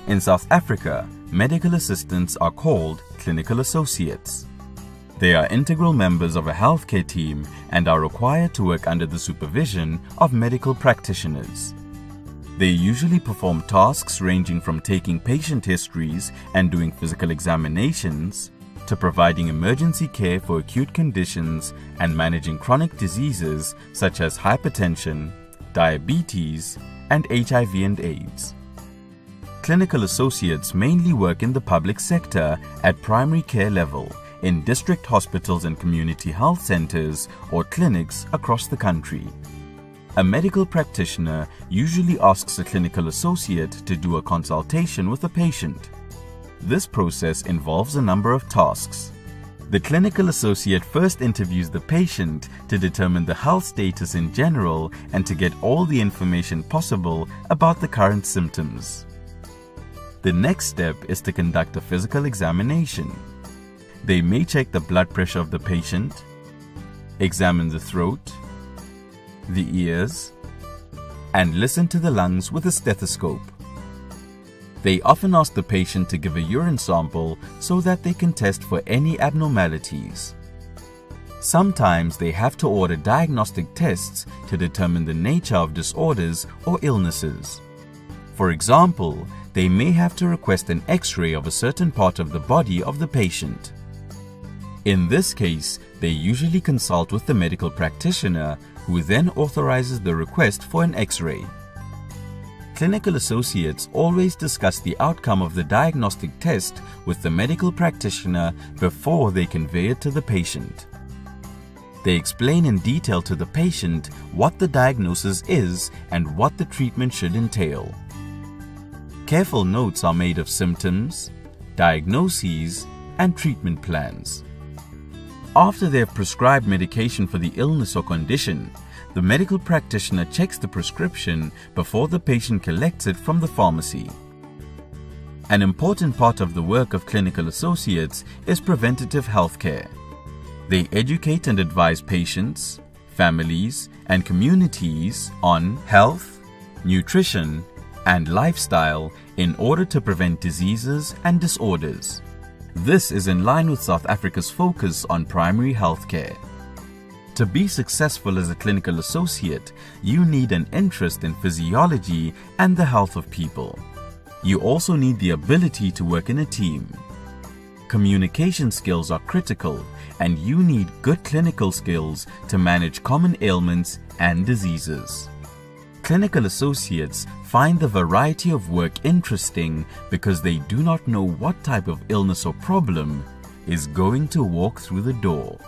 In South Africa, medical assistants are called clinical associates. They are integral members of a healthcare team and are required to work under the supervision of medical practitioners. They usually perform tasks ranging from taking patient histories and doing physical examinations to providing emergency care for acute conditions and managing chronic diseases such as hypertension, diabetes, and HIV and AIDS. Clinical associates mainly work in the public sector at primary care level in district hospitals and community health centers or clinics across the country. A medical practitioner usually asks a clinical associate to do a consultation with a patient. This process involves a number of tasks. The clinical associate first interviews the patient to determine the health status in general and to get all the information possible about the current symptoms. The next step is to conduct a physical examination. They may check the blood pressure of the patient, examine the throat, the ears, and listen to the lungs with a stethoscope. They often ask the patient to give a urine sample so that they can test for any abnormalities. Sometimes they have to order diagnostic tests to determine the nature of disorders or illnesses. For example, they may have to request an X-ray of a certain part of the body of the patient. In this case, they usually consult with the medical practitioner, who then authorizes the request for an X-ray. Clinical associates always discuss the outcome of the diagnostic test with the medical practitioner before they convey it to the patient. They explain in detail to the patient what the diagnosis is and what the treatment should entail. Careful notes are made of symptoms, diagnoses, and treatment plans. After they have prescribed medication for the illness or condition, the medical practitioner checks the prescription before the patient collects it from the pharmacy. An important part of the work of clinical associates is preventative healthcare. They educate and advise patients, families, and communities on health, nutrition, and lifestyle in order to prevent diseases and disorders. This is in line with South Africa's focus on primary health care. To be successful as a clinical associate, you need an interest in physiology and the health of people. You also need the ability to work in a team. Communication skills are critical, and you need good clinical skills to manage common ailments and diseases. Clinical associates find the variety of work interesting because they do not know what type of illness or problem is going to walk through the door.